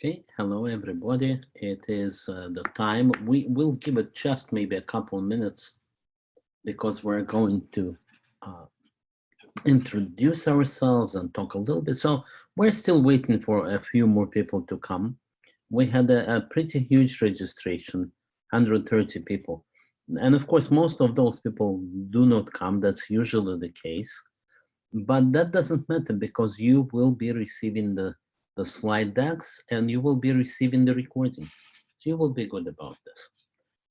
Okay, hello everybody. It is the time. We will give it just maybe a couple of minutes because we're going to uh, introduce ourselves and talk a little bit. So we're still waiting for a few more people to come. We had a pretty huge registration, 130 people. And of course, most of those people do not come. That's usually the case. But that doesn't matter because you will be receiving the slide decks and you will be receiving the recording. So you will be good about this.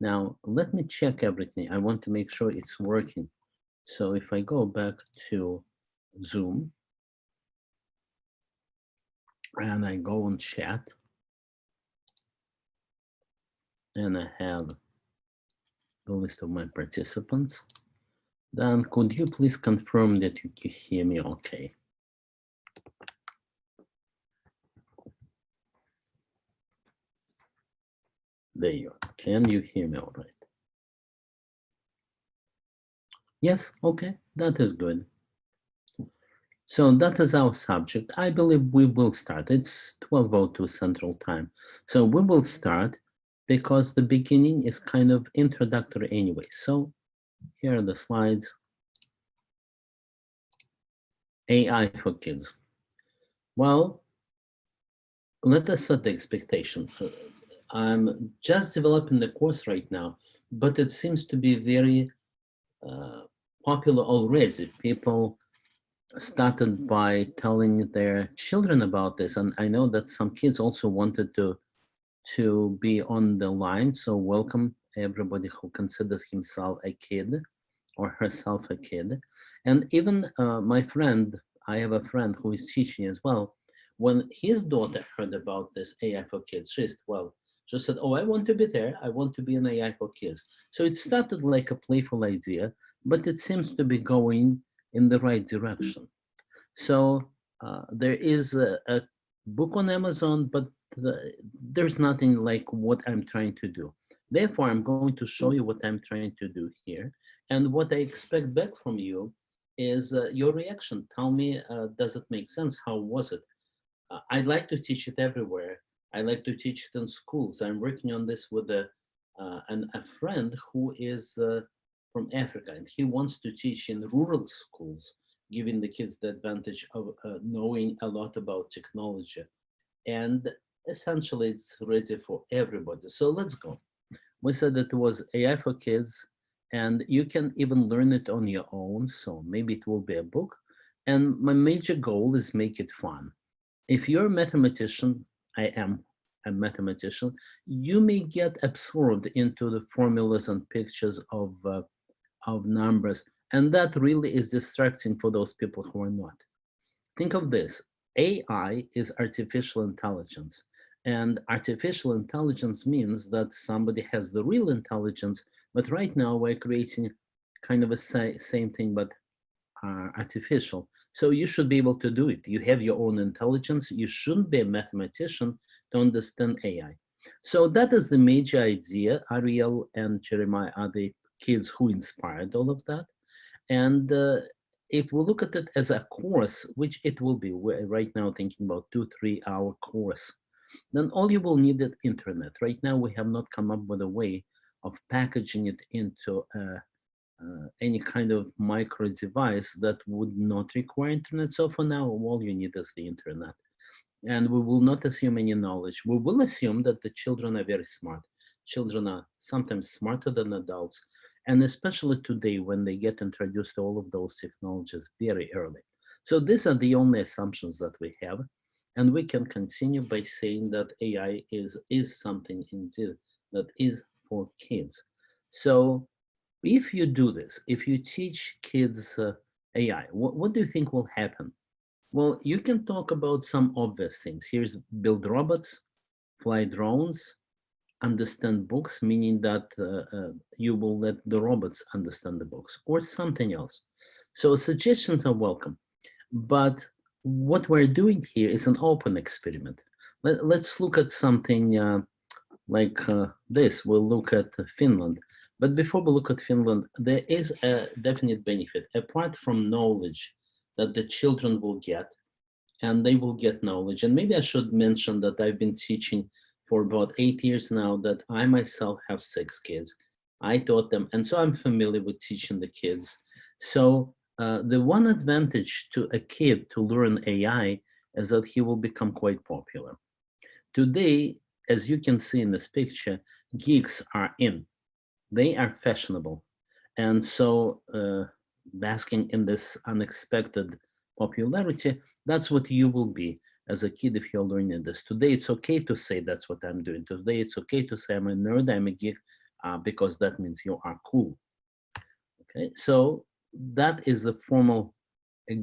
Now, let me check everything. I want to make sure it's working. So if I go back to Zoom and I go on chat and I have the list of my participants, then could you please confirm that you can hear me okay? There you are. Can you hear me all right? Yes, okay, that is good. So that is our subject. I believe we will start. It's 12:02 Central Time. So we will start because the beginning is kind of introductory anyway. So here are the slides. AI for kids. Well, let us set the expectation. I'm just developing the course right now, but it seems to be very popular already. People started by telling their children about this, and I know that some kids also wanted to be on the line. So welcome everybody who considers himself a kid or herself a kid. And even my friend, I have a friend who is teaching as well. When his daughter heard about this AI for kids, she's 12. She said, "Oh, I want to be there. I want to be an AI for kids." So it started like a playful idea, but it seems to be going in the right direction. So there is a book on Amazon, but there's nothing like what I'm trying to do. Therefore, I'm going to show you what I'm trying to do here. And what I expect back from you is your reaction. Tell me, does it make sense? How was it? I'd like to teach it everywhere. I like to teach it in schools. I'm working on this with a friend who is from Africa, and he wants to teach in rural schools, giving the kids the advantage of knowing a lot about technology. And essentially, it's ready for everybody. So let's go. We said that it was AI for kids, and you can even learn it on your own. So maybe it will be a book. And my major goal is make it fun. If you're a mathematician, I am a mathematician, you may get absorbed into the formulas and pictures of numbers, and that really is distracting for those people who are not. Think of this. AI is artificial intelligence, and artificial intelligence means that somebody has the real intelligence, but right now we're creating kind of a same thing, but artificial. So you should be able to do it. You have your own intelligence. You shouldn't be a mathematician to understand AI. So that is the major idea. Ariel and Jeremiah are the kids who inspired all of that. And if we look at it as a course, which it will be, we're right now thinking about 2 3 hour course, then all you will need is internet. Right now, we have not come up with a way of packaging it into any kind of micro device that would not require internet. So for now, all you need is the internet. And we will not assume any knowledge. We will assume that the children are very smart. Children are sometimes smarter than adults, and especially today when they get introduced to all of those technologies very early. So these are the only assumptions that we have. And we can continue by saying that AI is something indeed that is for kids. So if you do this, if you teach kids AI, what do you think will happen? Well, you can talk about some obvious things. Here's build robots, fly drones, understand books, meaning that you will let the robots understand the books, or something else. So suggestions are welcome. But what we're doing here is an open experiment. Let's look at something like this. We'll look at Finland. But before we look at Finland, there is a definite benefit. Apart from knowledge that the children will get, and they will get knowledge. And maybe I should mention that I've been teaching for about 8 years now, that I myself have 6 kids. I taught them, and so I'm familiar with teaching the kids. So the one advantage to a kid to learn AI is that he will become quite popular. Today, as you can see in this picture, geeks are in. They are fashionable. And so basking in this unexpected popularity, that's what you will be as a kid if you're learning this. Today, it's okay to say that's what I'm doing. Today, it's okay to say I'm a nerd, I'm a geek, because that means you are cool. Okay, so that is the formal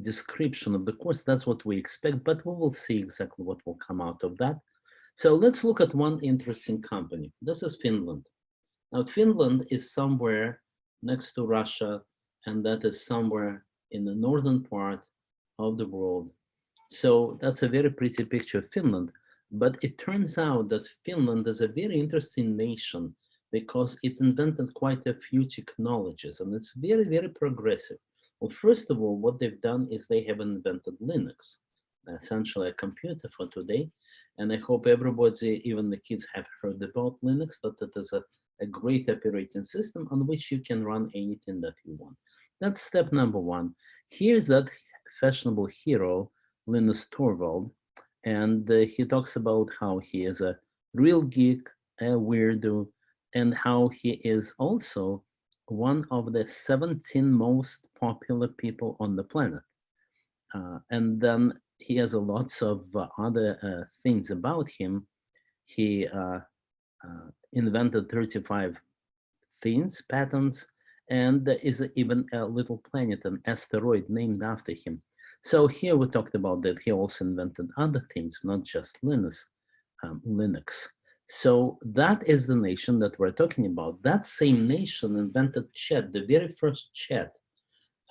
description of the course. That's what we expect, but we will see exactly what will come out of that. So let's look at one interesting company. This is Finland. Now, Finland is somewhere next to Russia, and that is somewhere in the northern part of the world. So that's a very pretty picture of Finland. But it turns out that Finland is a very interesting nation because it invented quite a few technologies, and it's very, very progressive. Well, first of all, what they've done is they have invented Linux, essentially a computer for today. And I hope everybody, even the kids, have heard about Linux, that it is a great operating system on which you can run anything that you want. That's step number one. Here's that fashionable hero, Linus Torvald, and he talks about how he is a real geek, a weirdo, and how he is also one of the 17 most popular people on the planet. And then he has a lots of other things about him. He invented 35 things, patents, and there is even a little planet, an asteroid named after him. So here we talked about that he also invented other things, not just Linux. So that is the nation that we're talking about. That same nation invented chat, the very first chat,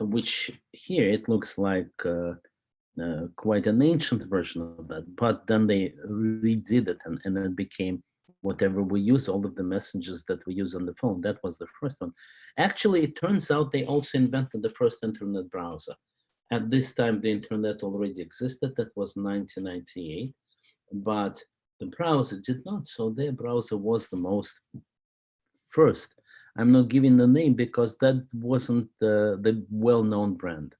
which here it looks like quite an ancient version of that, but then they redid it, and it became whatever we use, all of the messages that we use on the phone. That was the first one. Actually, it turns out they also invented the first internet browser. At this time, the internet already existed. That was 1998, but the browser did not. So their browser was the most first. I'm not giving the name because that wasn't the well-known brand.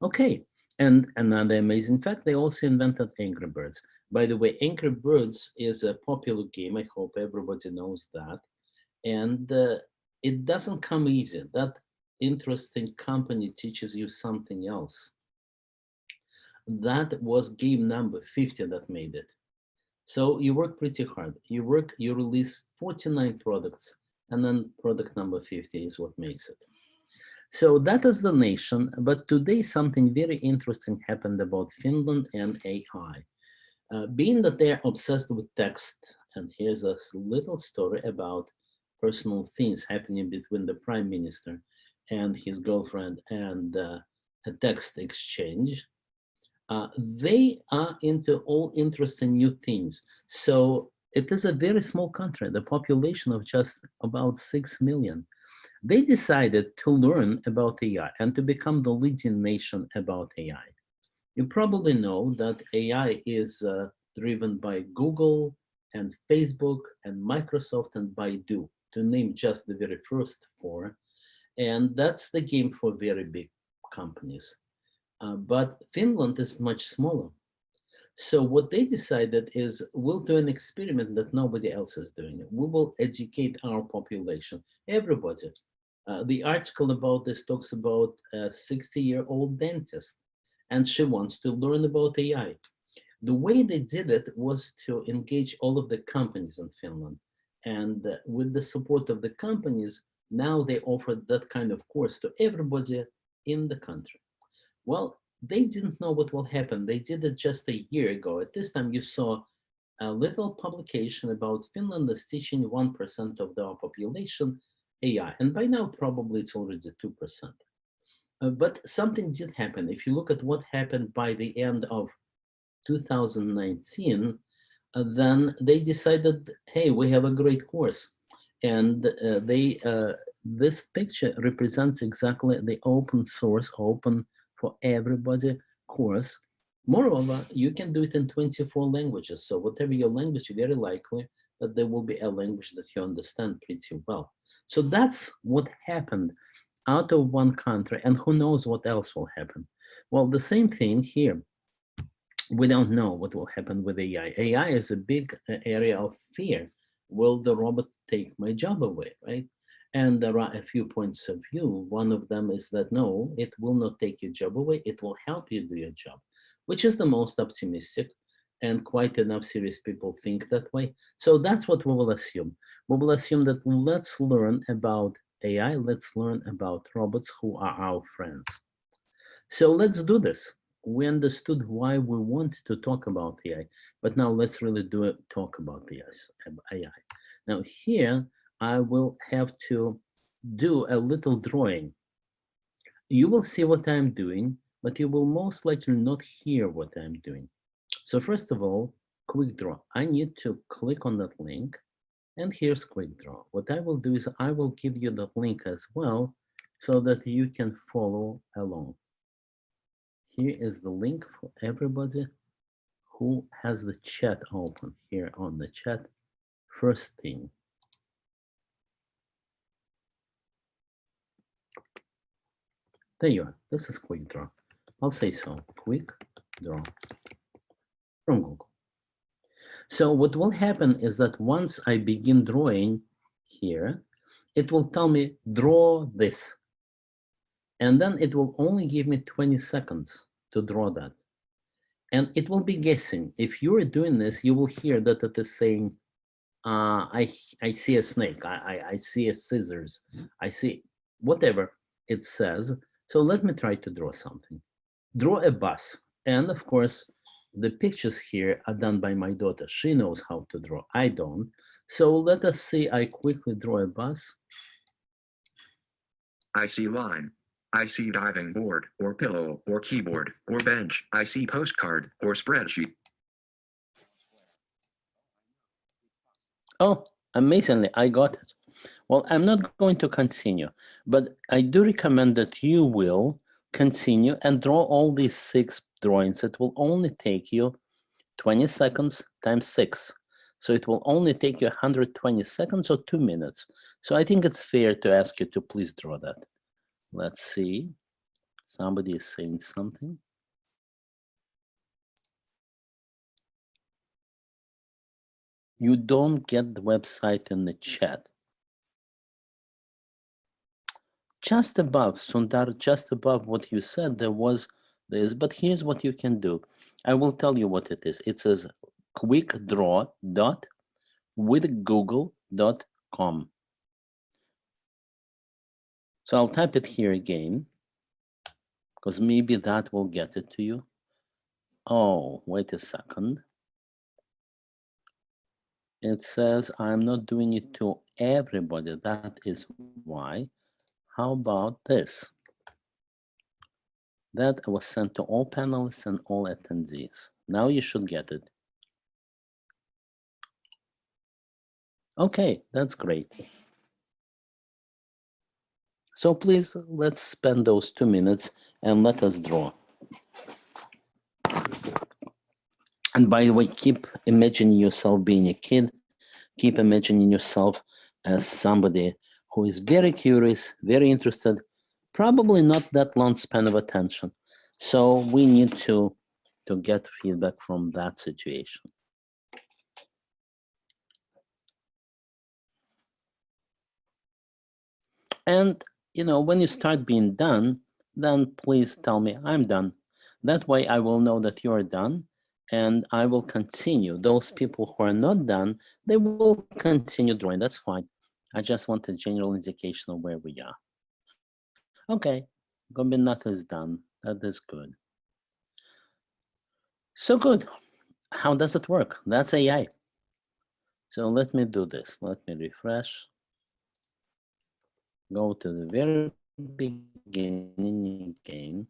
Okay, and another amazing fact, they also invented Angry Birds. By the way, Angry Birds is a popular game. I hope everybody knows that. And it doesn't come easy. That interesting company teaches you something else. That was game number 50 that made it. So you work pretty hard. You release 49 products, and then product number 50 is what makes it. So that is the nation, but today something very interesting happened about Finland and AI. Being that they're obsessed with text, and here's a little story about personal things happening between the prime minister and his girlfriend, and a text exchange. They are into all interesting new things. So it is a very small country, the population of just about 6 million. They decided to learn about AI and to become the leading nation about AI. You probably know that AI is driven by Google and Facebook and Microsoft and Baidu, to name just the very first 4. And that's the game for very big companies. But Finland is much smaller. So what they decided is we'll do an experiment that nobody else is doing. We will educate our population, everybody. The article about this talks about a 60-year-old dentist, and she wants to learn about AI. The way they did it was to engage all of the companies in Finland. And with the support of the companies, now they offered that kind of course to everybody in the country. Well, they didn't know what will happen. They did it just a year ago. At this time, you saw a little publication about Finland is teaching 1% of their population AI. And by now, probably it's already 2%. But something did happen. If you look at what happened by the end of 2019, then they decided, hey, we have a great course. And this picture represents exactly the open source, open for everybody course Moreover, you can do it in 24 languages. So whatever your language, very likely that there will be a language that you understand pretty well. So that's what happened out of one country, and who knows what else will happen. Well, the same thing here. We don't know what will happen with AI. AI is a big area of fear. Will the robot take my job away, right? And there are a few points of view. One of them is that no, it will not take your job away. It will help you do your job, which is the most optimistic, and quite enough serious people think that way. So that's what we will assume. We will assume that let's learn about AI, let's learn about robots who are our friends. So let's do this. We understood why we want to talk about AI, but now let's really talk about the AI. Now here, I will have to do a little drawing. You will see what I'm doing, but you will most likely not hear what I'm doing. So first of all, quick draw. I need to click on that link, and here's quick draw. What I will do is I will give you that link as well so that you can follow along. Here is the link for everybody who has the chat open here on the chat. First thing. There you are. This is quick draw. I'll say so. Quick draw from Google. So what will happen is that once I begin drawing here, it will tell me draw this. And then it will only give me 20 seconds to draw that. And it will be guessing. If you're doing this, you will hear that it is saying, I see a snake, I see a scissors, I see whatever it says. So let me try to draw something. Draw a bus. And of course, the pictures here are done by my daughter. She knows how to draw. I don't. So let us see, I quickly draw a bus. I see line. I see diving board, or pillow, or keyboard, or bench. I see postcard, or spreadsheet. Oh, amazingly, I got it. Well, I'm not going to continue, but I do recommend that you will continue and draw all these 6 drawings. It will only take you 20 seconds times 6. So it will only take you 120 seconds or 2 minutes. So I think it's fair to ask you to please draw that. Let's see. Somebody is saying something. You don't get the website in the chat. Just above, Sundar, just above what you said, there was this, but here's what you can do. I will tell you what it is. It says quickdraw.withgoogle.com. So I'll type it here again, because maybe that will get it to you. Oh, wait a second. It says I'm not doing it to everybody. That is why. How about this? That was sent to all panelists and all attendees. Now you should get it. Okay, that's great. So please, let's spend those 2 minutes and let us draw. And by the way, keep imagining yourself being a kid. Keep imagining yourself as somebody who is very curious, very interested, probably not that long span of attention. So we need to get feedback from that situation. And when you start being done, then please tell me I'm done. That way I will know that you're done, and I will continue. Those people who are not done, they will continue drawing. That's fine. I just want a general indication of where we are. Okay, Gobinath is done. That is good. So good. How does it work? That's AI. So let me do this. Let me refresh. Go to the very beginning again.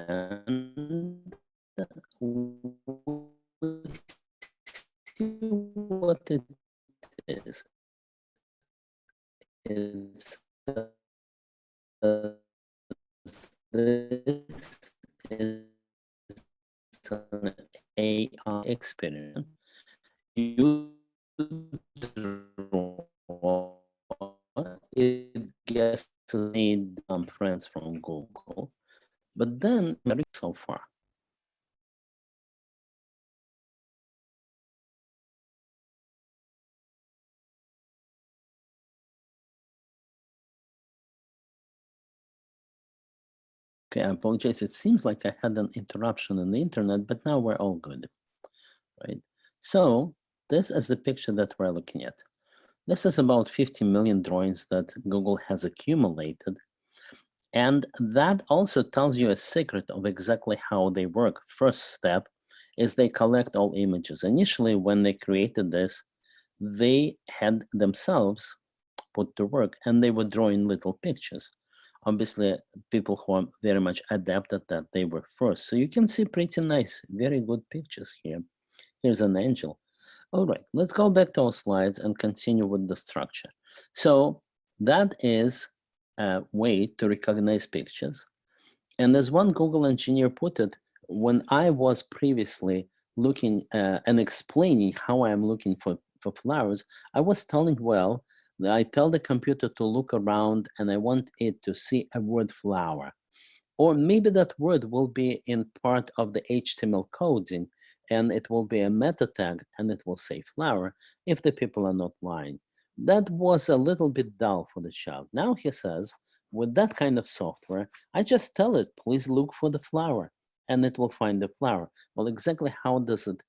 And see what it is. It's this is an AI experiment. You draw, it guesses made friends from Google, but then so far. Okay, I apologize. It seems like I had an interruption on the internet, but now we're all good, right? So this is the picture that we're looking at. This is about 50 million drawings that Google has accumulated. And that also tells you a secret of exactly how they work. First step is they collect all images. Initially, when they created this, they had themselves put to work and they were drawing little pictures. Obviously, people who are very much adept at that, they were first. So you can see pretty nice, very good pictures here. Here's an angel. All right, let's go back to our slides and continue with the structure. So that is a way to recognize pictures. And as one Google engineer put it, when I was previously looking and explaining how I'm looking for flowers, I was telling, well, I tell the computer to look around and I want it to see a word flower. Or maybe that word will be in part of the HTML coding and it will be a meta tag and it will say flower if the people are not lying. That was a little bit dull for the child. Now he says, with that kind of software, I just tell it, please look for the flower and it will find the flower. Well, exactly how does it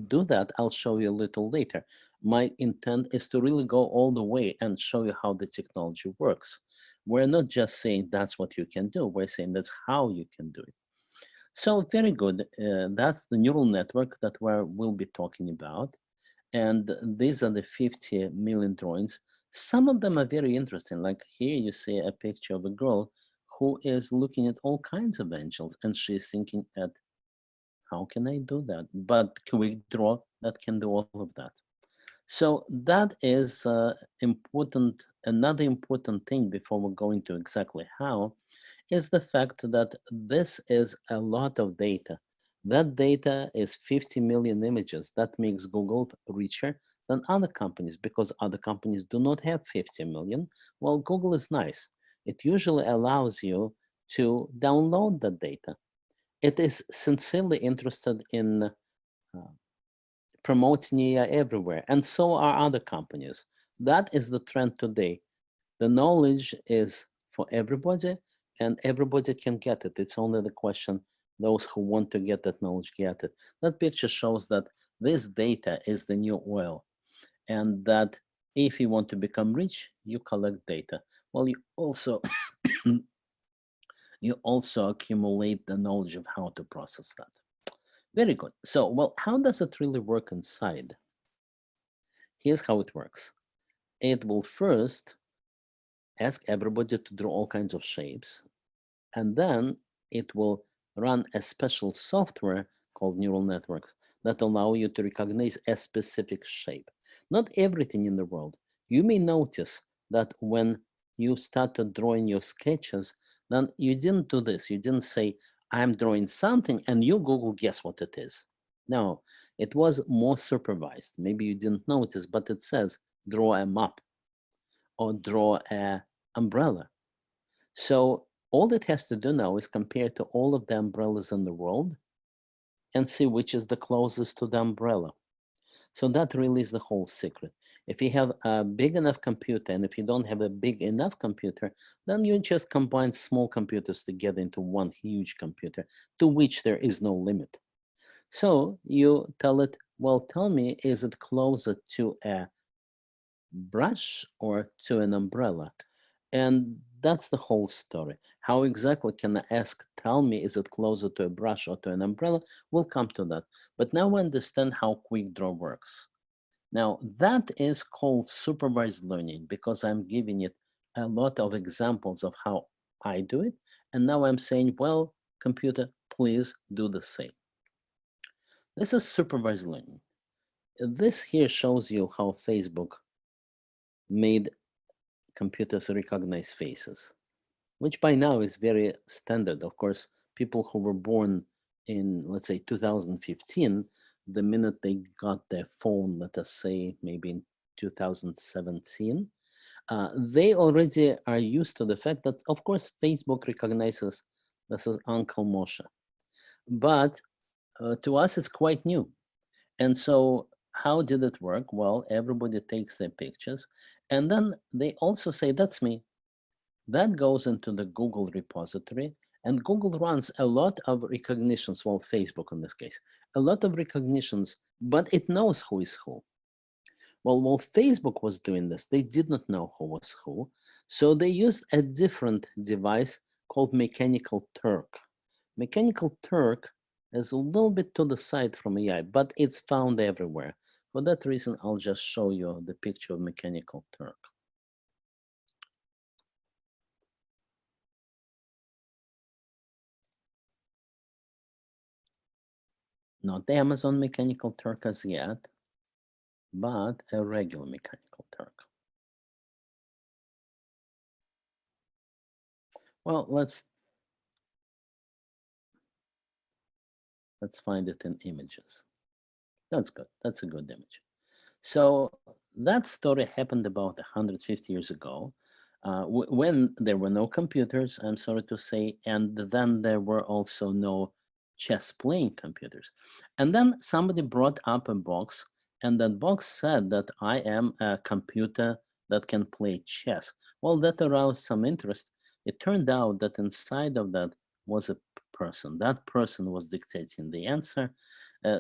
do that? I'll show you a little later. My intent is to really go all the way and show you how the technology works. We're not just saying that's what you can do. We're saying that's how you can do it. So very good. That's the neural network that we'll be talking about. And these are the 50 million drawings. Some of them are very interesting. Like here you see a picture of a girl who is looking at all kinds of angels and she's thinking at, how can I do that? But Quick Draw that can do all of that. So that is important. Another important thing before we go into exactly how is the fact that this is a lot of data. That data is 50 million images. That makes Google richer than other companies because other companies do not have 50 million. Well, Google is nice. It usually allows you to download the data. It is sincerely interested in promoting AI everywhere, and so are other companies. That is the trend today. The knowledge is for everybody, and everybody can get it. It's only the question, those who want to get that knowledge get it. That picture shows that this data is the new oil, and that if you want to become rich, you collect data. Well, you also you also accumulate the knowledge of how to process that. Very good. So, well, how does it really work inside? Here's how it works. It will first ask everybody to draw all kinds of shapes, and then it will run a special software called neural networks that allow you to recognize a specific shape. Not everything in the world. You may notice that when you started drawing your sketches, then you didn't do this. You didn't say, I'm drawing something, and you Google guess what it is. No, it was more supervised. Maybe you didn't notice, but it says draw a map or draw a umbrella. So all it has to do now is compare to all of the umbrellas in the world and see which is the closest to the umbrella. So that really is the whole secret. If you have a big enough computer and if you don't have a big enough computer, then you just combine small computers together into one huge computer to which there is no limit. So you tell it, well, tell me, is it closer to a brush or to an umbrella? And that's the whole story. How exactly can I ask, tell me, is it closer to a brush or to an umbrella? We'll come to that. But now we understand how Quick Draw works. Now, that is called supervised learning because I'm giving it a lot of examples of how I do it. And now I'm saying, well, computer, please do the same. This is supervised learning. This here shows you how Facebook made computers recognize faces. which by now is very standard. Of course, people who were born in, let's say, 2015, the minute they got their phone, let us say maybe in 2017, they already are used to the fact that, of course, Facebook recognizes this as Uncle Moshe. But to us, it's quite new. And so how did it work? Well, everybody takes their pictures, and then they also say, that's me. That goes into the Google repository, and Google runs a lot of recognitions, well, Facebook in this case, a lot of recognitions, but it knows who is who. Well, while Facebook was doing this, they did not know who was who, so they used a different device called Mechanical Turk. Mechanical Turk is a little bit to the side from AI, but it's found everywhere. For that reason, I'll just show you the picture of Mechanical Turk. Not the Amazon Mechanical Turk as yet, but a regular Mechanical Turk. Well, let's find it in images. That's good. That's a good image. So that story happened about 150 years ago, when there were no computers, I'm sorry to say, and then there were also no chess playing computers. And then somebody brought up a box, and that box said that I am a computer that can play chess. Well, that aroused some interest. It turned out that inside of that was a person. That person was dictating the answer.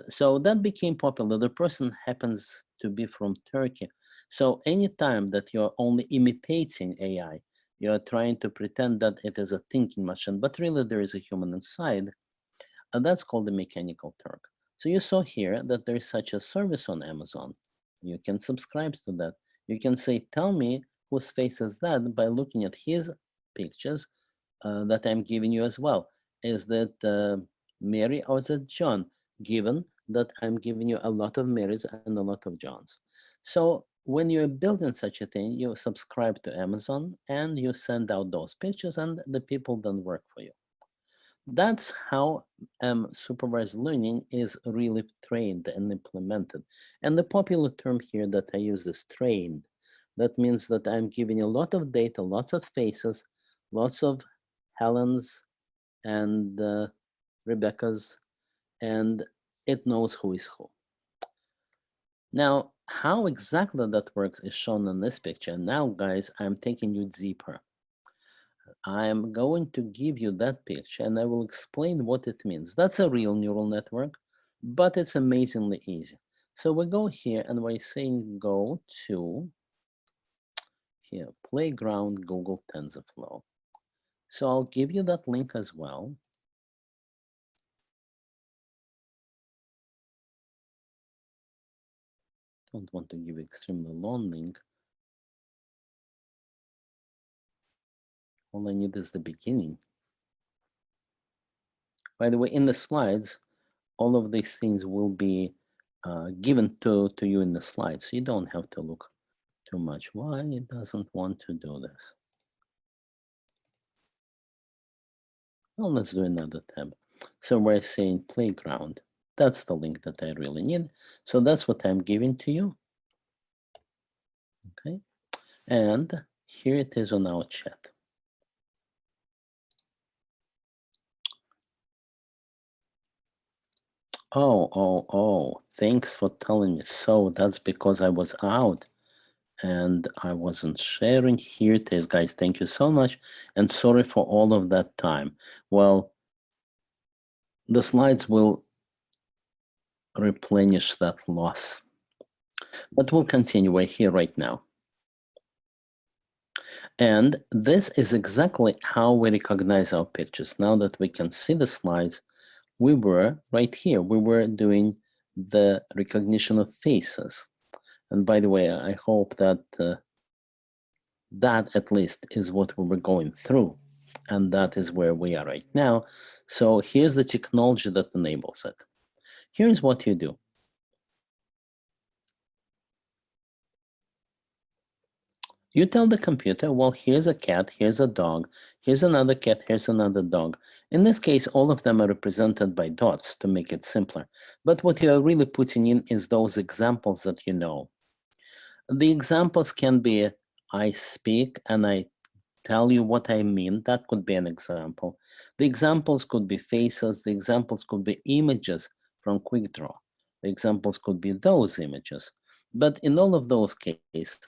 So that became popular. The person happens to be from Turkey. So anytime that you're only imitating AI, you're trying to pretend that it is a thinking machine, but really there is a human inside, and that's called the Mechanical Turk. So you saw here that there is such a service on Amazon. You can subscribe to that. You can say, tell me whose face is that by looking at his pictures that I'm giving you as well. Is that Mary or is it John? Given that I'm giving you a lot of Marys and a lot of Johns. So when you're building such a thing, you subscribe to Amazon and you send out those pictures and the people then work for you. That's how supervised learning is really trained and implemented. And the popular term here that I use is trained. That means that I'm giving a lot of data, lots of faces, lots of Helens and Rebecca's, and it knows who is who. Now, how exactly that works is shown in this picture. Now, guys, I'm taking you deeper. I'm going to give you that picture and I will explain what it means. That's a real neural network, but it's amazingly easy. So we go here and we're saying go to here, Playground Google TensorFlow. So I'll give you that link as well. Don't want to give extremely long link. All I need is the beginning. By the way, in the slides, all of these things will be given to you in the slides. So you don't have to look too much. Why it doesn't want to do this? Well, let's do another tab. So we're saying Playground. That's the link that I really need. So that's what I'm giving to you. Okay. And here it is on our chat. Oh, thanks for telling me. So that's because I was out and I wasn't sharing. Here it is, guys. Thank you so much. And sorry for all of that time. Well, the slides will replenish that loss. But we'll continue. We're here right now. And this is exactly how we recognize our pictures. Now that we can see the slides, we were right here. We were doing the recognition of faces. And by the way, I hope that that at least is what we were going through. And that is where we are right now. So here's the technology that enables it. Here's what you do. You tell the computer, well, here's a cat, here's a dog, here's another cat, here's another dog. In this case, all of them are represented by dots to make it simpler. But what you're really putting in is those examples that you know. The examples can be, I speak and I tell you what I mean. That could be an example. The examples could be faces. The examples could be images from QuickDraw. The examples could be those images. But in all of those cases,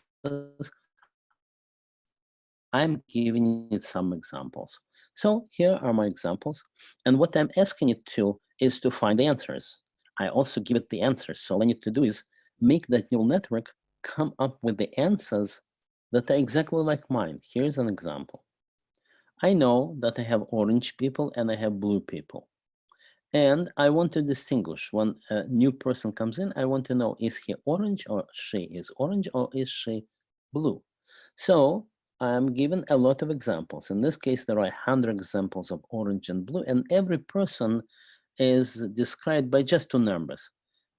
I'm giving it some examples. So here are my examples. And what I'm asking it to is to find the answers. I also give it the answers. So all I need to do is make that neural network come up with the answers that are exactly like mine. Here's an example. I know that I have orange people and I have blue people. And I want to distinguish when a new person comes in, I want to know, is he orange or she is orange or is she blue? So I'm given a lot of examples. In this case, there are 100 examples of orange and blue, and every person is described by just two numbers.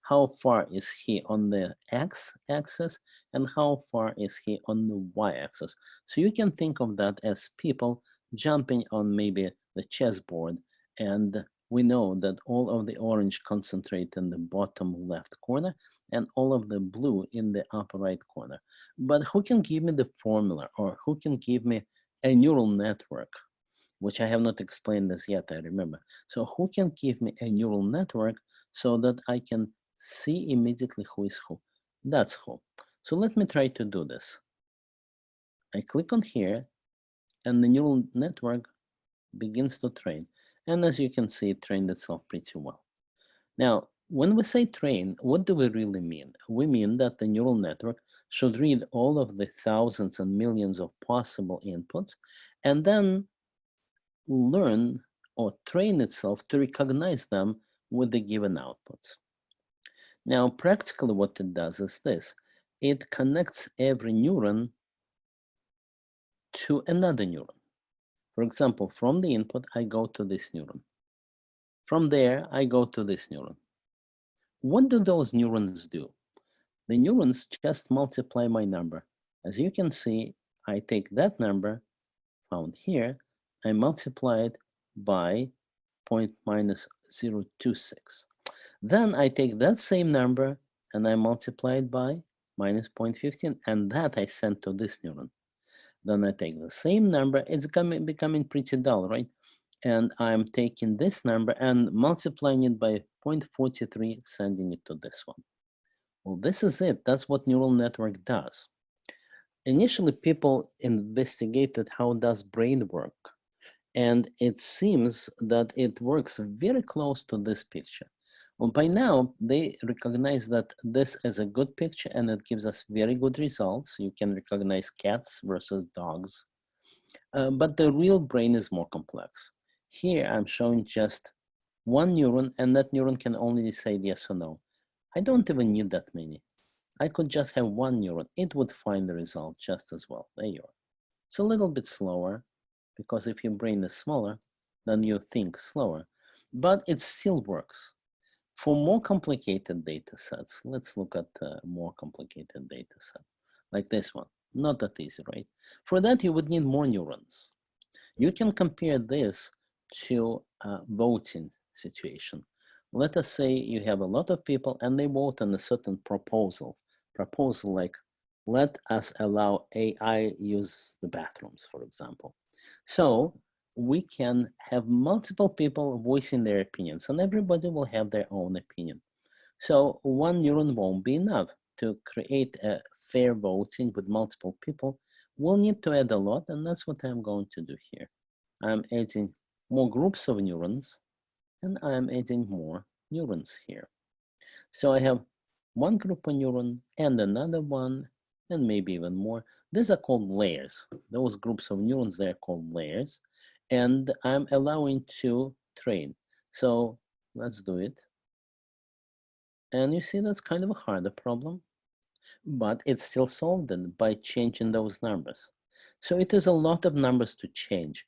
How far is he on the x-axis and how far is he on the y-axis? So you can think of that as people jumping on maybe the chessboard, and we know that all of the orange concentrate in the bottom left corner and all of the blue in the upper right corner. But who can give me the formula, or who can give me a neural network, which I have not explained this yet, I remember. So who can give me a neural network so that I can see immediately who is who? That's who. So let me try to do this. I click on here and the neural network begins to train. And as you can see, it trained itself pretty well. Now, when we say train, what do we really mean? We mean that the neural network should read all of the thousands and millions of possible inputs and then learn or train itself to recognize them with the given outputs. Now, practically what it does is this. It connects every neuron to another neuron. For example, from the input, I go to this neuron. From there, I go to this neuron. What do those neurons do? The neurons just multiply my number. As you can see, I take that number found here, I multiply it by 0.-026. Then I take that same number and I multiply it by -0.15, and that I send to this neuron. Then I take the same number, it's becoming pretty dull, right? And I'm taking this number and multiplying it by 0.43, sending it to this one. Well, this is it. That's what neural network does. Initially, people investigated how does brain work, and it seems that it works very close to this picture. Well, by now, they recognize that this is a good picture and it gives us very good results. You can recognize cats versus dogs, but the real brain is more complex. Here, I'm showing just one neuron, and that neuron can only decide yes or no. I don't even need that many. I could just have one neuron. It would find the result just as well. There you are. It's a little bit slower because if your brain is smaller, then you think slower, but it still works. For more complicated data sets, let's look at a more complicated data set, like this one. Not that easy, right? For that, you would need more neurons. You can compare this to a voting situation. Let us say you have a lot of people and they vote on a certain proposal like, let us allow AI use the bathrooms, for example. So we can have multiple people voicing their opinions and everybody will have their own opinion. So one neuron won't be enough to create a fair voting with multiple people. We'll need to add a lot, and that's what I'm going to do here. I'm adding more groups of neurons, and I'm adding more neurons here. So I have one group of neuron and another one, and maybe even more. These are called layers. Those groups of neurons, they're called layers. And I'm allowing to train. So let's do it. And you see, that's kind of a harder problem, but it's still solved by changing those numbers. So it is a lot of numbers to change.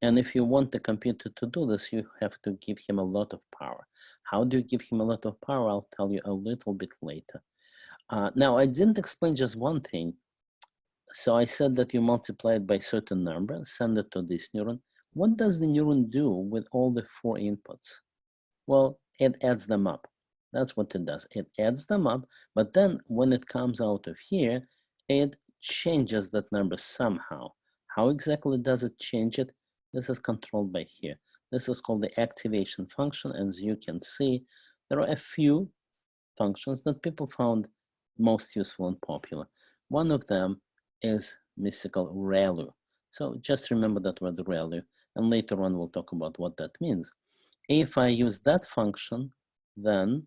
And if you want the computer to do this, you have to give him a lot of power. How do you give him a lot of power? I'll tell you a little bit later. Now, I didn't explain just one thing. So I said that you multiply it by certain number, send it to this neuron. What does the neuron do with all the 4 inputs? Well, it adds them up. That's what it does. It adds them up, but then when it comes out of here, it changes that number somehow. How exactly does it change it? This is controlled by here. This is called the activation function. And as you can see, there are a few functions that people found most useful and popular. One of them is mystical ReLU. So just remember that word ReLU, and later on we'll talk about what that means. If I use that function, then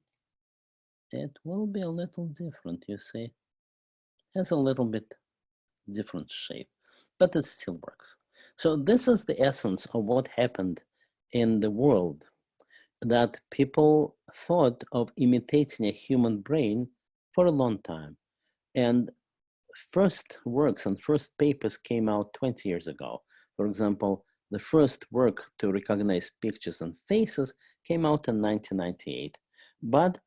it will be a little different, you see. It has a little bit different shape, but it still works. So this is the essence of what happened in the world, that people thought of imitating a human brain for a long time. And first works and first papers came out 20 years ago. For example, the first work to recognize pictures and faces came out in 1998. But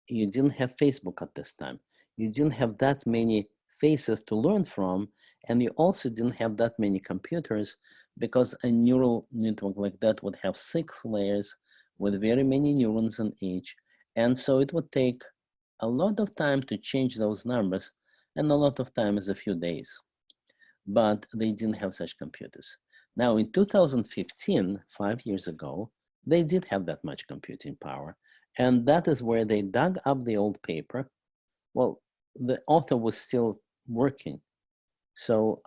you didn't have Facebook at this time. You didn't have that many faces to learn from, and you also didn't have that many computers, because a neural network like that would have 6 layers with very many neurons in each. And so it would take a lot of time to change those numbers, and a lot of time is a few days. But they didn't have such computers. Now in 2015, 5 years ago, they did have that much computing power. And that is where they dug up the old paper. Well, the author was still working. So,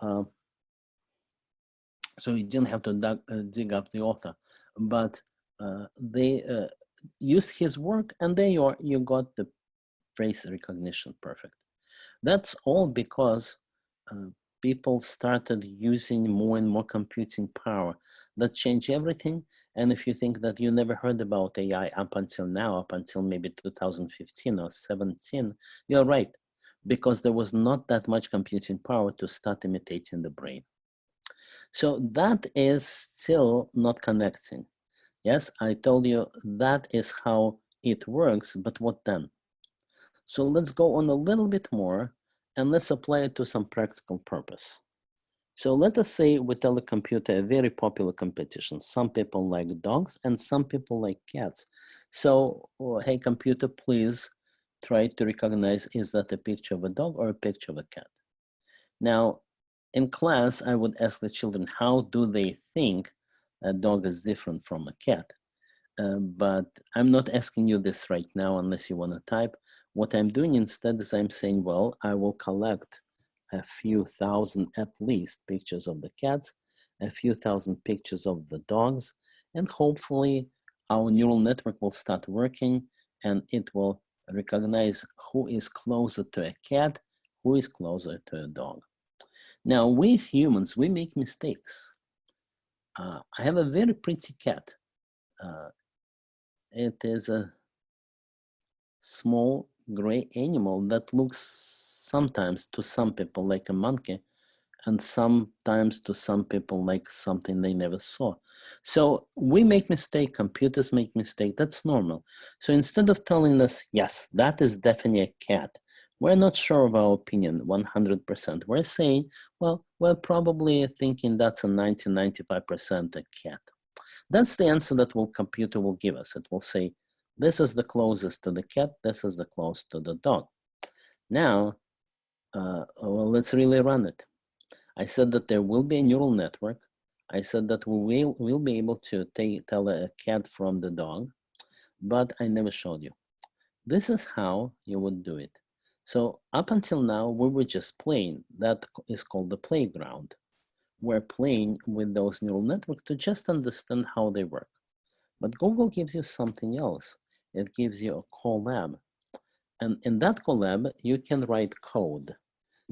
so you didn't have to dig up the author, but they used his work, and there you got the face recognition perfect. That's all because people started using more and more computing power. That changed everything. And if you think that you never heard about AI up until now, up until maybe 2015 or 17, you're right, because there was not that much computing power to start imitating the brain. So that is still not connecting. Yes, I told you that is how it works, but what then? So let's go on a little bit more, and let's apply it to some practical purpose. So let us say we tell a computer a very popular competition. Some people like dogs and some people like cats. So, hey computer, please try to recognize, is that a picture of a dog or a picture of a cat? Now, in class, I would ask the children, how do they think a dog is different from a cat? But I'm not asking you this right now unless you want to type. What I'm doing instead is I'm saying, well, I will collect a few thousand at least pictures of the cats, a few thousand pictures of the dogs, and hopefully our neural network will start working and it will recognize who is closer to a cat, who is closer to a dog. Now, we humans, we make mistakes. I have a very pretty cat. It is a small gray animal that looks sometimes to some people like a monkey, and sometimes to some people like something they never saw. So we make mistake, computers make mistake, that's normal. So instead of telling us, yes, that is definitely a cat, we're not sure of our opinion 100%. We're saying, well, we're probably thinking that's a 90-95% a cat. That's the answer that the computer will give us. It will say, this is the closest to the cat, this is the closest to the dog. Now, well, let's really run it. I said that there will be a neural network. I said that we will be able to tell a cat from the dog, but I never showed you. This is how you would do it. So up until now, we were just playing. That is called the playground. We're playing with those neural networks to just understand how they work. But Google gives you something else. It gives you a Colab. And in that Colab, you can write code.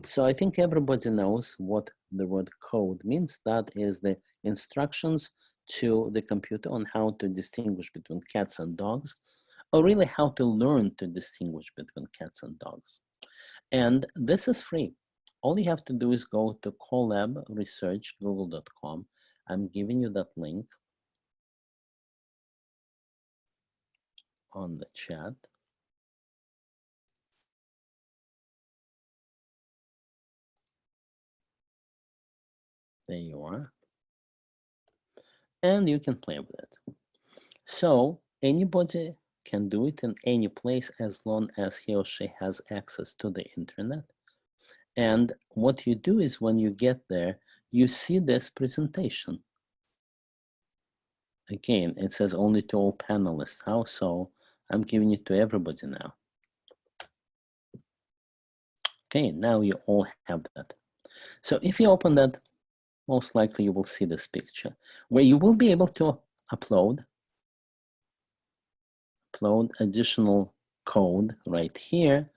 So I think everybody knows what the word code means. That is the instructions to the computer on how to distinguish between cats and dogs, or really how to learn to distinguish between cats and dogs. And this is free. All you have to do is go to Colab Research, google.com. I'm giving you that link on the chat. There you are. And you can play with it. So anybody can do it in any place as long as he or she has access to the internet. And what you do is when you get there, you see this presentation. Again, it says only to all panelists. How so? I'm giving it to everybody now. Okay, now you all have that. So if you open that, most likely you will see this picture where you will be able to upload additional code right here,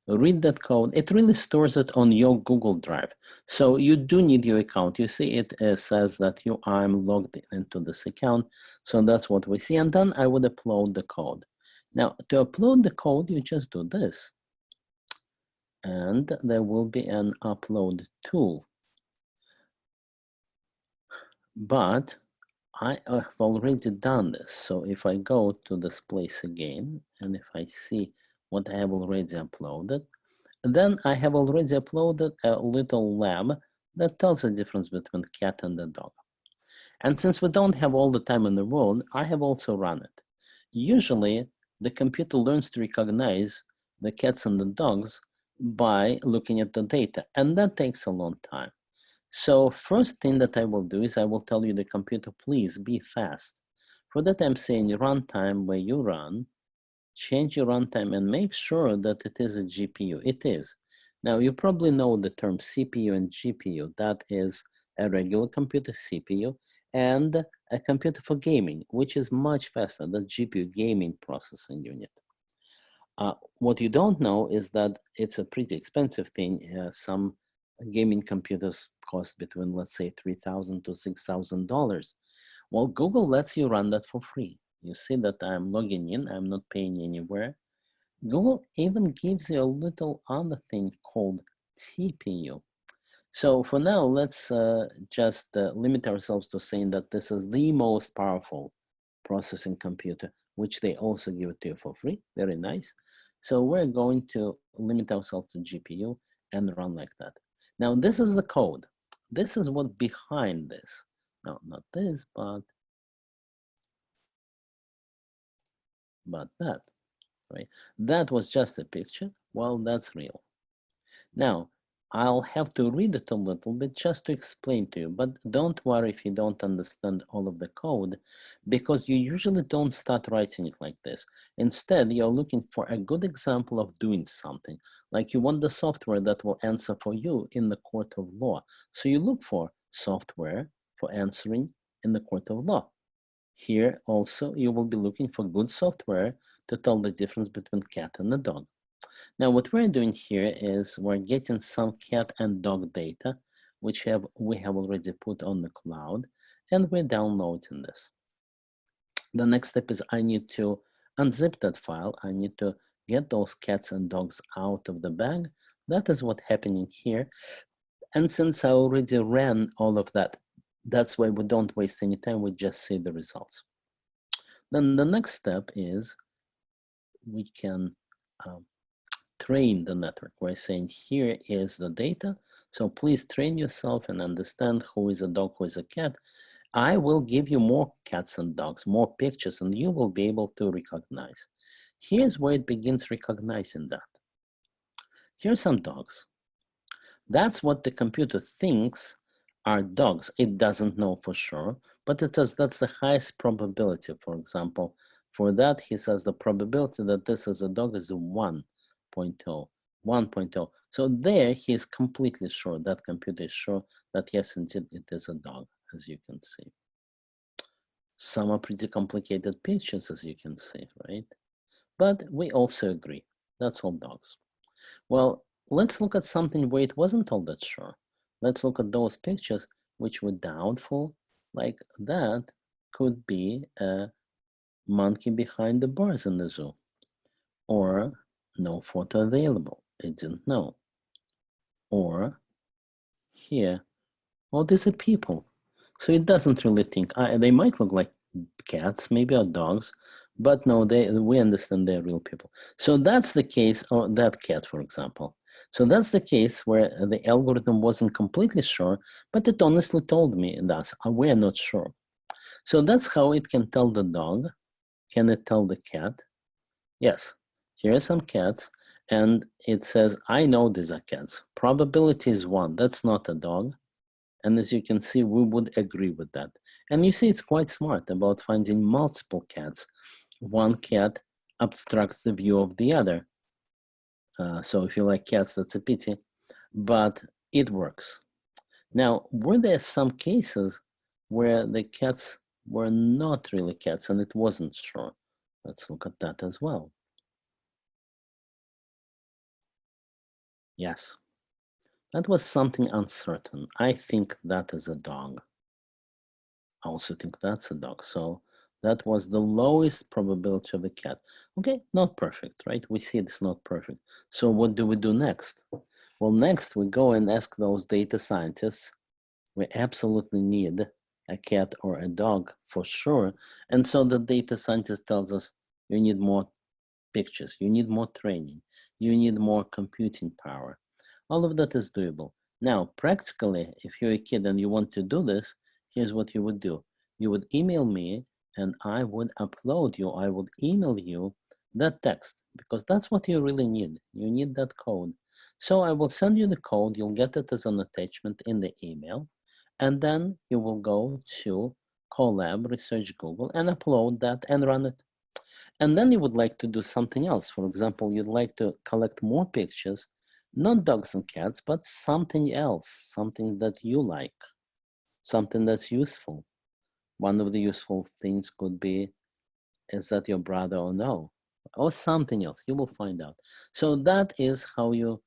read that code. It really stores it on your Google Drive. So you do need your account. You see it says that I'm logged into this account. So that's what we see. And then I would upload the code. Now to upload the code, you just do this. And there will be an upload tool. But I have already done this. So if I go to this place again, and if I see what I have already uploaded, then I have already uploaded a little lab that tells the difference between cat and the dog. And since we don't have all the time in the world, I have also run it. Usually, the computer learns to recognize the cats and the dogs by looking at the data, and that takes a long time. So first thing that I will do is I will tell you the computer, please be fast. For that I'm saying runtime where you run, change your runtime and make sure that it is a GPU. It is. Now you probably know the term CPU and GPU. That is a regular computer CPU and a computer for gaming, which is much faster, the GPU gaming processing unit. What you don't know is that it's a pretty expensive thing. Some gaming computers cost between, let's say, $3,000 to $6,000. Well, Google lets you run that for free. You see that I'm logging in, I'm not paying anywhere. Google even gives you a little other thing called TPU. So for now, let's just limit ourselves to saying that this is the most powerful processing computer, which they also give it to you for free. Very nice. So we're going to limit ourselves to GPU and run like that. Now, this is the code. This is what behind this. No, not this, but that, right? That was just a picture. Well, that's real. Now, I'll have to read it a little bit just to explain to you, but don't worry if you don't understand all of the code, because you usually don't start writing it like this. Instead, you're looking for a good example of doing something, like you want the software that will answer for you in the court of law. So you look for software for answering in the court of law. Here also, you will be looking for good software to tell the difference between cat and the dog. Now, what we're doing here is we're getting some cat and dog data, which we have already put on the cloud, and we're downloading this. The next step is I need to unzip that file. I need to get those cats and dogs out of the bag. That is what's happening here. And since I already ran all of that, that's why we don't waste any time. We just see the results. Then the next step is we can train the network. We're saying here is the data. So please train yourself and understand who is a dog, who is a cat. I will give you more cats and dogs, more pictures, and you will be able to recognize. Here's where it begins recognizing that. Here's some dogs. That's what the computer thinks are dogs. It doesn't know for sure, but it says that's the highest probability. For example, for that, he says the probability that this is a dog is 1.0. 1.0. So there he is completely sure, that computer is sure that yes, indeed, it is a dog, as you can see. Some are pretty complicated pictures, as you can see, right? But we also agree, that's all dogs. Well, let's look at something where it wasn't all that sure. Let's look at those pictures which were doubtful, like that could be a monkey behind the bars in the zoo, or no photo available, it didn't know. Or here, well, these are people. So it doesn't really think, they might look like cats, maybe or dogs, but no, we understand they're real people. So that's the case of that cat, for example. So that's the case where the algorithm wasn't completely sure, but it honestly told me that we're not sure. So that's how it can tell the dog. Can it tell the cat? Yes, here are some cats, and it says, I know these are cats. Probability is 1, that's not a dog. And as you can see, we would agree with that. And you see, it's quite smart about finding multiple cats. One cat obstructs the view of the other. So if you like cats, that's a pity, but it works. Now, were there some cases where the cats were not really cats and it wasn't sure? Let's look at that as well. Yes, that was something uncertain. I think that is a dog. I also think that's a dog. So that was the lowest probability of a cat. Okay, not perfect, right? We see it's not perfect. So what do we do next? Well, next we go and ask those data scientists. We absolutely need a cat or a dog for sure. And so the data scientist tells us you need more pictures, you need more training, you need more computing power. All of that is doable. Now, practically, if you're a kid and you want to do this, here's what you would do. You would email me and I would upload you, I would email you that text because that's what you really need. You need that code. So I will send you the code, you'll get it as an attachment in the email, and then you will go to Colab, research Google, and upload that and run it. And then you would like to do something else. For example, you'd like to collect more pictures, not dogs and cats, but something else, something that you like, something that's useful. One of the useful things could be, is that your brother or no? Or something else, you will find out. So that is how you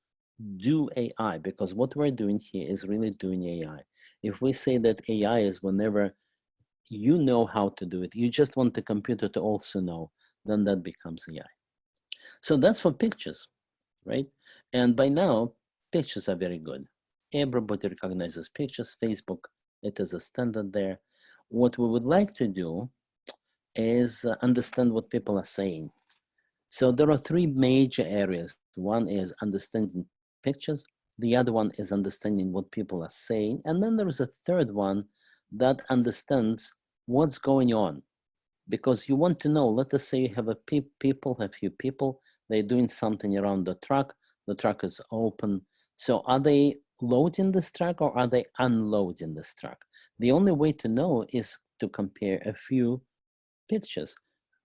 do AI, because what we're doing here is really doing AI. If we say that AI is whenever you know how to do it, you just want the computer to also know, then that becomes AI. So that's for pictures, right? And by now, pictures are very good. Everybody recognizes pictures. Facebook, it is a standard there. What we would like to do is understand what people are saying. So there are 3 major areas. One is understanding pictures. The other one is understanding what people are saying. And then there is a third one that understands what's going on. Because you want to know, let us say you have a few people, they're doing something around the truck is open. So are they loading this truck or are they unloading this truck? The only way to know is to compare a few pictures,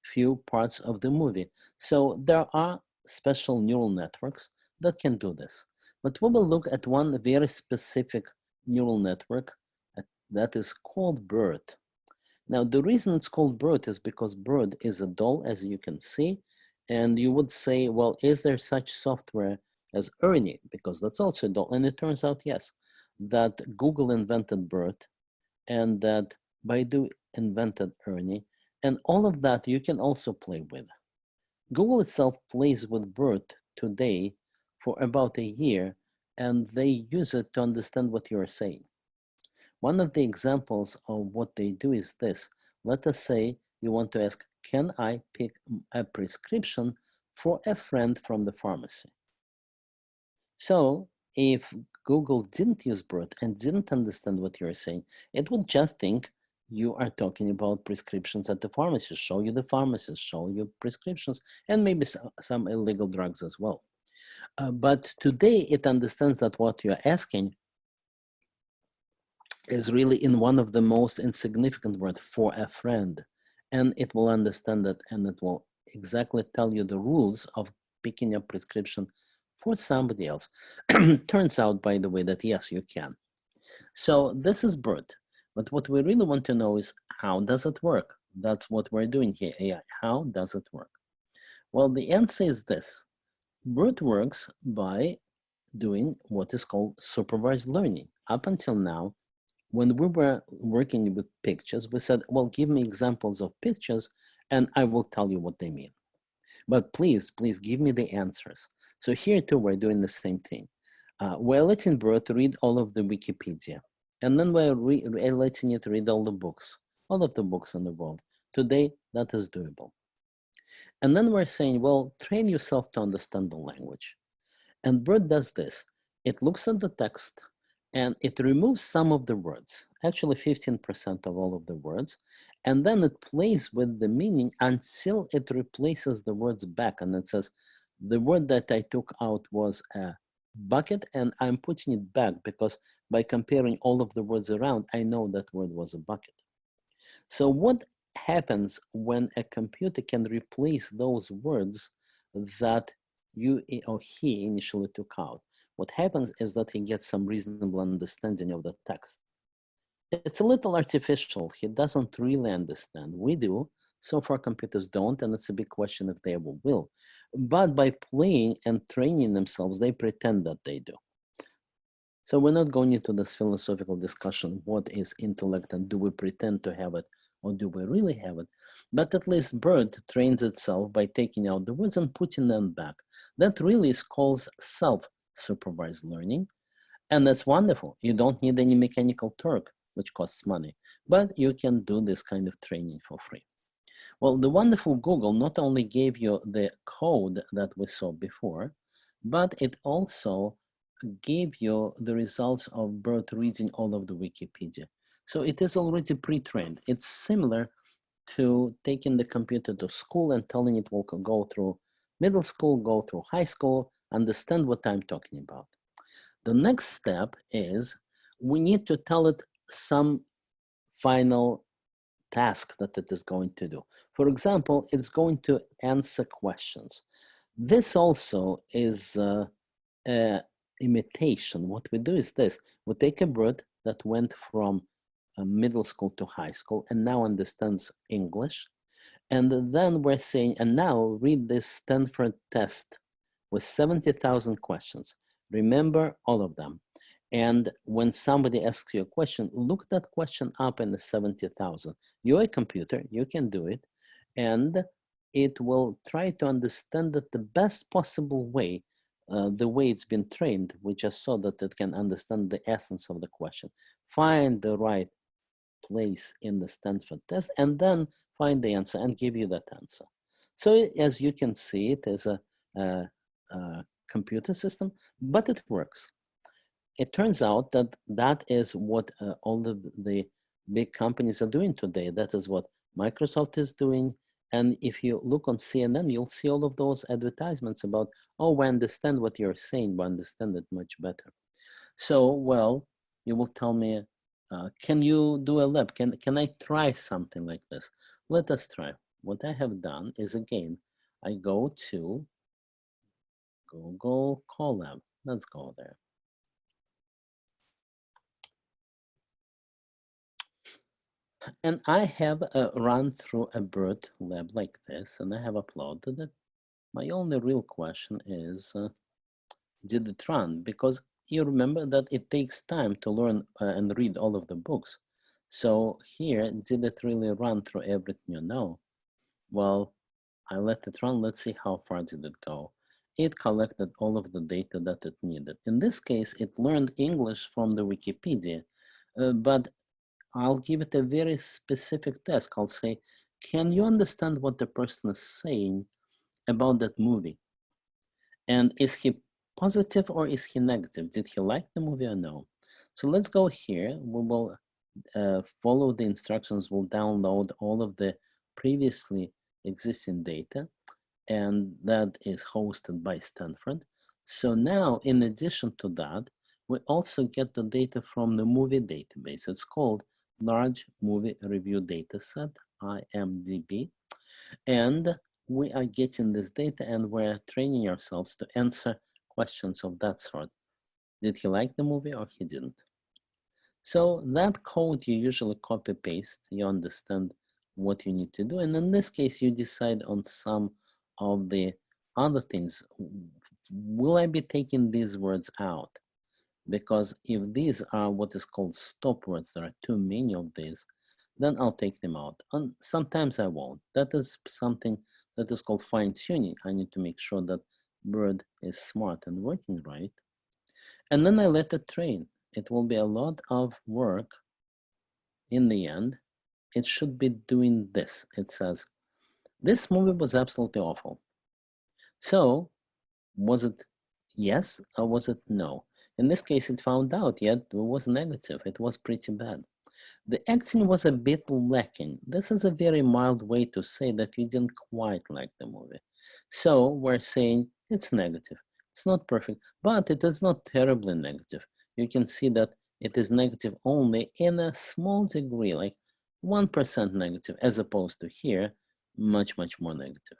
few parts of the movie. So there are special neural networks that can do this. But we will look at one very specific neural network that is called BERT. Now, the reason it's called BERT is because BERT is a doll, as you can see, and you would say, well, is there such software as Ernie? Because that's also a doll, and it turns out, yes, that Google invented BERT, and that Baidu invented Ernie, and all of that you can also play with. Google itself plays with BERT today for about a year, and they use it to understand what you're saying. One of the examples of what they do is this. Let us say you want to ask, can I pick a prescription for a friend from the pharmacy? So if Google didn't use BERT and didn't understand what you're saying, it would just think you are talking about prescriptions at the pharmacy, show you the pharmacist, show you prescriptions, and maybe some illegal drugs as well. But today it understands that what you're asking is really in one of the most insignificant words, for a friend. And it will understand that, and it will exactly tell you the rules of picking a prescription for somebody else. Turns out, by the way, that yes, you can. So this is BERT. But what we really want to know is, how does it work? That's what we're doing here, AI. How does it work? Well, the answer is this. BERT works by doing what is called supervised learning. Up until now, when we were working with pictures, we said, well, give me examples of pictures and I will tell you what they mean. But please give me the answers. So here too, we're doing the same thing. We're letting BERT read all of the Wikipedia. And then we're letting it read all the books, all of the books in the world. Today, that is doable. And then we're saying, well, train yourself to understand the language. And BERT does this. It looks at the text and it removes some of the words, actually 15% of all of the words, and then it plays with the meaning until it replaces the words back. And it says, the word that I took out was a bucket, and I'm putting it back because by comparing all of the words around, I know that word was a bucket. So what happens when a computer can replace those words that you or he initially took out? What happens is that he gets some reasonable understanding of the text. It's a little artificial. He doesn't really understand. We do. So far, computers don't, and it's a big question if they ever will. But by playing and training themselves, they pretend that they do. So we're not going into this philosophical discussion, what is intellect and do we pretend to have it or do we really have it? But at least BERT trains itself by taking out the words and putting them back. That really is called self-supervised learning. And that's wonderful. You don't need any mechanical Turk, which costs money, but you can do this kind of training for free. Well, the wonderful Google not only gave you the code that we saw before, but it also gave you the results of BERT reading all of the Wikipedia. So it is already pre-trained. It's similar to taking the computer to school and telling it will go through middle school, go through high school, understand what I'm talking about. The next step is we need to tell it some final task that it is going to do. For example, it's going to answer questions. This also is imitation. What we do is this. We take a BERT that went from middle school to high school and now understands English. And then we're saying, and now read this Stanford test with 70,000 questions. Remember all of them. And when somebody asks you a question, look that question up in the 70,000. You're a computer, you can do it. And it will try to understand it the best possible way, the way it's been trained, we just saw that it can understand the essence of the question. Find the right place in the Stanford test and then find the answer and give you that answer. So as you can see, it is a computer system, but it works. It turns out that that is what all the big companies are doing today. That is what Microsoft is doing. And if you look on CNN, you'll see all of those advertisements about, oh, we understand what you're saying, we understand it much better. So, well, you will tell me, can you do a lab? Can I try something like this? Let us try. What I have done is, again, I go to Google Colab. Let's go there. And I have run through a BERT lab like this, and I have uploaded it. My only real question is, did it run? Because you remember that it takes time to learn and read all of the books. So here, did it really run through everything you know? Well, I let it run. Let's see how far did it go. It collected all of the data that it needed. In this case, it learned English from the Wikipedia, but I'll give it a very specific task. I'll say, can you understand what the person is saying about that movie? And is he positive or is he negative? Did he like the movie or no? So let's go here. We will follow the instructions. We'll download all of the previously existing data, and that is hosted by Stanford. So now, in addition to that, we also get the data from the movie database. It's called Large Movie Review Dataset, IMDb. And we are getting this data and we're training ourselves to answer questions of that sort. Did he like the movie or he didn't? So that code you usually copy paste, you understand what you need to do. And in this case, you decide on some of the other things. Will I be taking these words out? Because if these are what is called stop words, there are too many of these, then I'll take them out. And sometimes I won't. That is something that is called fine tuning. I need to make sure that BERT is smart and working right. And then I let it train. It will be a lot of work. In the end, it should be doing this. It says, this movie was absolutely awful. So was it yes or was it no? In this case, it found out, yet it was negative. It was pretty bad. The acting was a bit lacking. This is a very mild way to say that you didn't quite like the movie. So we're saying it's negative. It's not perfect, but it is not terribly negative. You can see that it is negative only in a small degree, like 1% negative, as opposed to here, much, much more negative.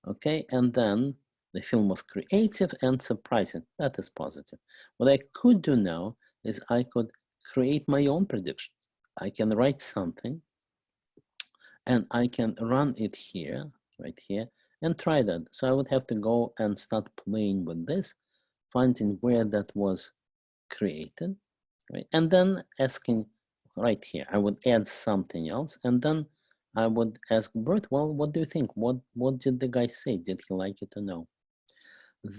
Okay, and then the film was creative and surprising. That is positive. What I could do now is I could create my own predictions. I can write something and I can run it here, right here, and try that. So I would have to go and start playing with this, finding where that was created, right? And then asking right here, I would add something else, and then I would ask Bert, well, what do you think? What did the guy say? Did he like it or no?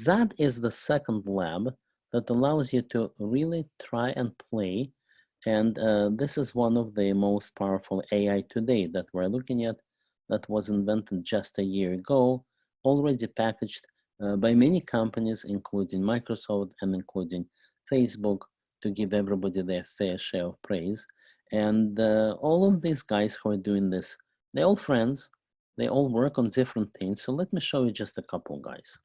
That is the second lab that allows you to really try and play. And this is one of the most powerful AI today that we're looking at, that was invented just a year ago, already packaged by many companies, including Microsoft and including Facebook, to give everybody their fair share of praise. And all of these guys who are doing this, they're all friends, they all work on different things. So let me show you just a couple guys.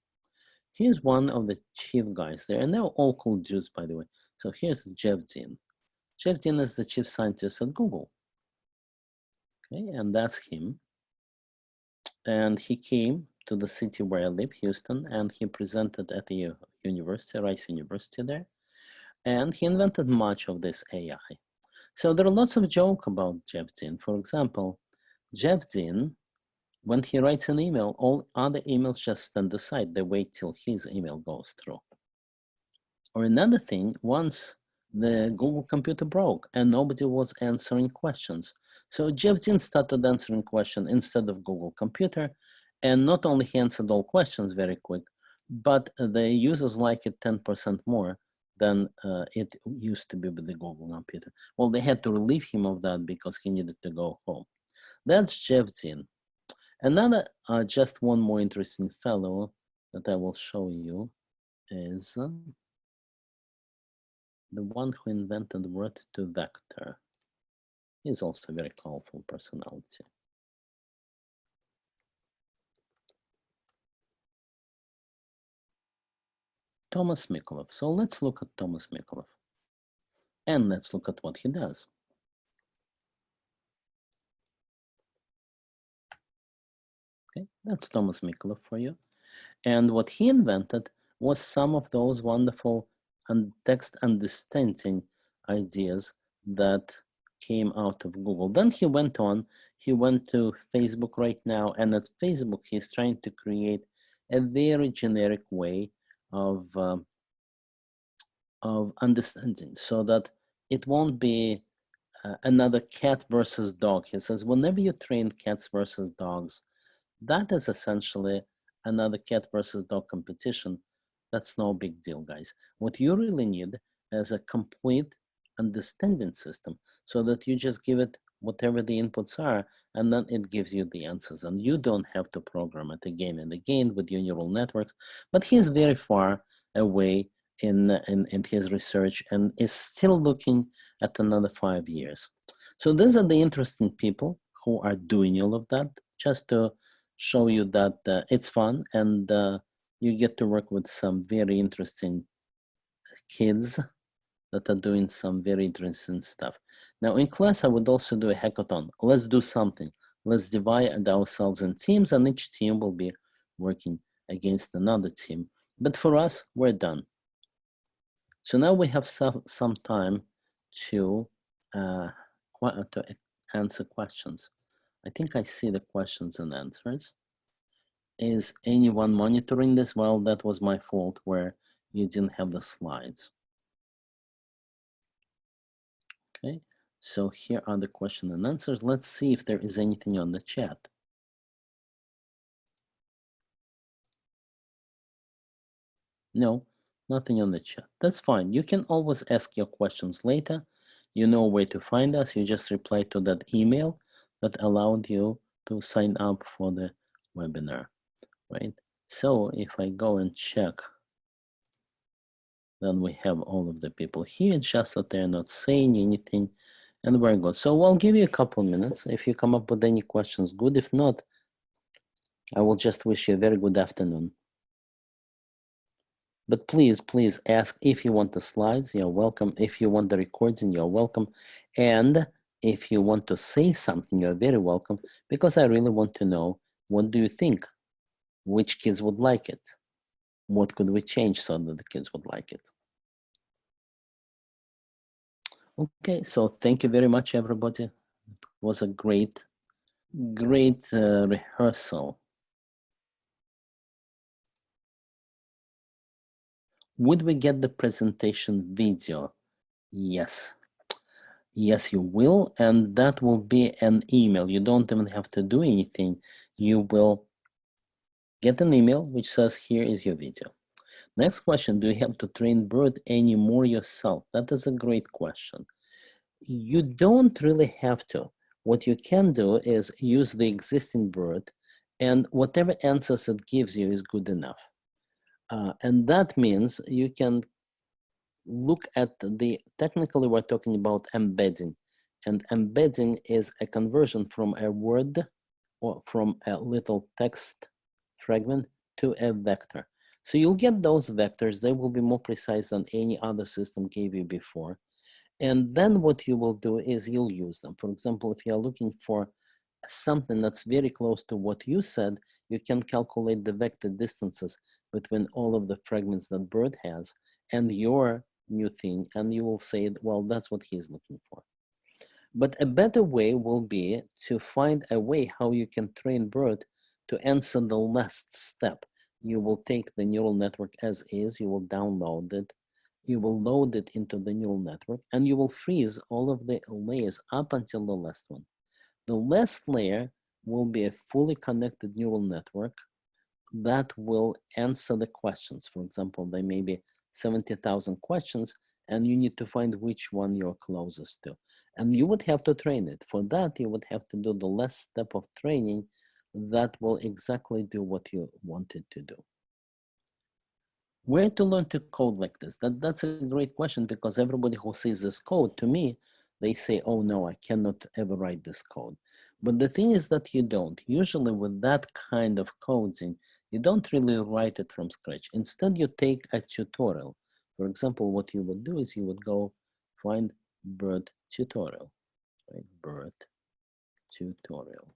Here's one of the chief guys there, and they're all cool dudes, by the way. So here's Jeff Dean. Jeff Dean is the chief scientist at Google. Okay, and that's him. And he came to the city where I live, Houston, and he presented at the university, Rice University there. And he invented much of this AI. So there are lots of jokes about Jeff Dean. For example, Jeff Dean, when he writes an email, all other emails just stand aside. They wait till his email goes through. Or another thing, once the Google computer broke and nobody was answering questions. So Jeff Dean started answering questions instead of Google computer. And not only he answered all questions very quick, but the users like it 10% more than it used to be with the Google computer. Well, they had to relieve him of that because he needed to go home. That's Jeff Dean. Another, just one more interesting fellow that I will show you is the one who invented word to vector. He's also a very colorful personality. Thomas Mikolov. So let's look at Thomas Mikolov. And let's look at what he does. Okay, that's Thomas Mikolov for you. And what he invented was some of those wonderful text understanding ideas that came out of Google. Then he went to Facebook right now, and at Facebook, he's trying to create a very generic way of understanding so that it won't be another cat versus dog. He says, whenever you train cats versus dogs, that is essentially another cat versus dog competition. That's no big deal, guys. What you really need is a complete understanding system so that you just give it whatever the inputs are, and then it gives you the answers. And you don't have to program it again and again with your neural networks. But he's very far away in his research and is still looking at another 5 years. So these are the interesting people who are doing all of that, just to show you that it's fun, and you get to work with some very interesting kids that are doing some very interesting stuff. Now in class, I would also do a hackathon. Let's do something. Let's divide ourselves in teams, and each team will be working against another team. But for us, we're done. So now we have some time to answer questions. I think I see the questions and answers. Is anyone monitoring this? Well, that was my fault where you didn't have the slides. Okay, so here are the question and answers. Let's see if there is anything on the chat. No, nothing on the chat. That's fine. You can always ask your questions later. You know where to find us. You just reply to that email that allowed you to sign up for the webinar, right? So if I go and check Then we have all of the people here, just that they're not saying anything, and we're good. So I'll give you a couple minutes. If you come up with any questions, good. If not, I will just wish you a very good afternoon. But please, please ask if you want the slides, you're welcome. If you want the recording, you're welcome. And if you want to say something, you're very welcome, because I really want to know, what do you think? Which kids would like it? What could we change so that the kids would like it? Okay, so thank you very much, everybody. It was a great rehearsal. Would we get the presentation video? Yes. Yes, you will, and that will be an email. You don't even have to do anything. You will get an email which says, here is your video. Next question, do you have to train BERT anymore yourself? That is a great question. You don't really have to. What you can do is use the existing BERT, and whatever answers it gives you is good enough. And that means you can look at technically we're talking about embedding, and embedding is a conversion from a word or from a little text fragment to a vector. So you'll get those vectors, they will be more precise than any other system gave you before. And then what you will do is you'll use them. For example, if you're looking for something that's very close to what you said, you can calculate the vector distances between all of the fragments that BERT has and your new thing, and you will say, well, that's what he's looking for. But a better way will be to find a way how you can train BERT to answer the last step. You will take the neural network as is, you will download it, you will load it into the neural network, and you will freeze all of the layers up until the last one. The last layer will be a fully connected neural network that will answer the questions. For example, there may be 70,000 questions, and you need to find which one you're closest to. And you would have to train it. For that, you would have to do the last step of training that will exactly do what you wanted to do. Where to learn to code like this? That's a great question, because everybody who sees this code, to me, they say, oh no, I cannot ever write this code. But the thing is that you don't. Usually with that kind of coding, you don't really write it from scratch. Instead, you take a tutorial. For example, what you would do is you would go find BERT tutorial, right? BERT tutorial.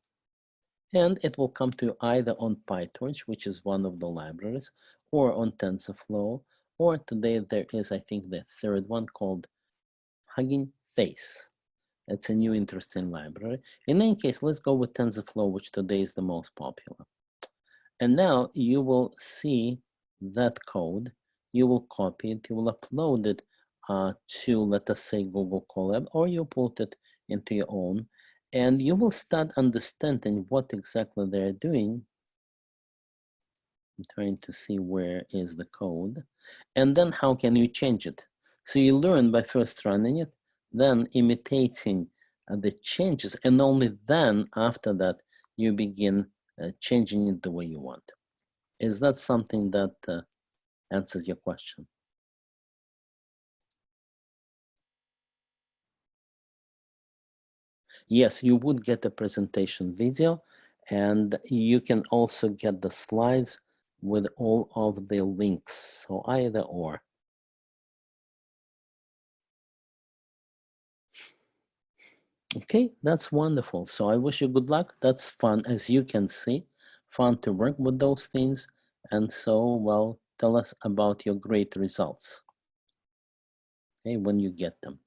And it will come to you either on PyTorch, which is one of the libraries, or on TensorFlow, or today there is, I think, the third one called Hugging Face. It's a new interesting library. In any case, let's go with TensorFlow, which today is the most popular. And now you will see that code. You will copy it, you will upload it to, let us say, Google Colab, or you put it into your own, and you will start understanding what exactly they're doing. I'm trying to see where is the code, and then how can you change it. So you learn by first running it, then imitating the changes, and only then after that you begin changing it the way you want. Is that something that answers your question? Yes, you would get a presentation video, and you can also get the slides with all of the links, so either or. Okay, that's wonderful. So I wish you good luck. That's fun, as you can see, fun to work with those things. And so, well, tell us about your great results, okay, when you get them.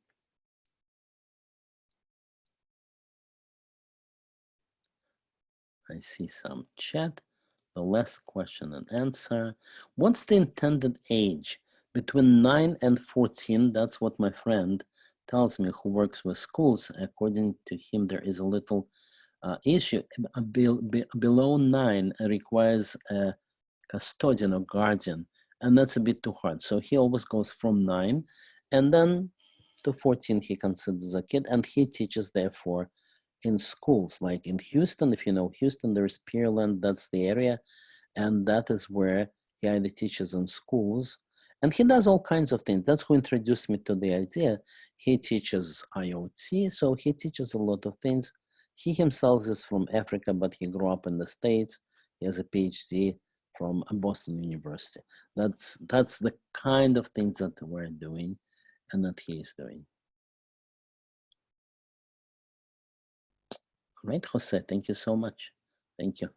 I see some chat. The last question and answer. What's the intended age? Between 9 and 14, that's what my friend tells me, who works with schools. According to him, there is a little issue. Below 9 requires a custodian or guardian, and that's a bit too hard. So he always goes from 9, and then to 14 he considers a kid, and he teaches therefore in schools. Like in Houston, if you know Houston, there's Pearland, that's the area, and that is where he either teaches in schools, And he does all kinds of things. That's who introduced me to the idea. He teaches IoT, so he teaches a lot of things. He himself is from Africa, but he grew up in the States. He has a PhD from Boston University. That's the kind of things that we're doing and that he is doing. All right, Jose, thank you so much. Thank you.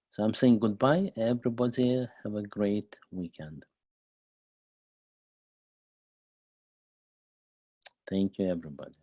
So I'm saying goodbye, everybody. Have a great weekend. Thank you, everybody.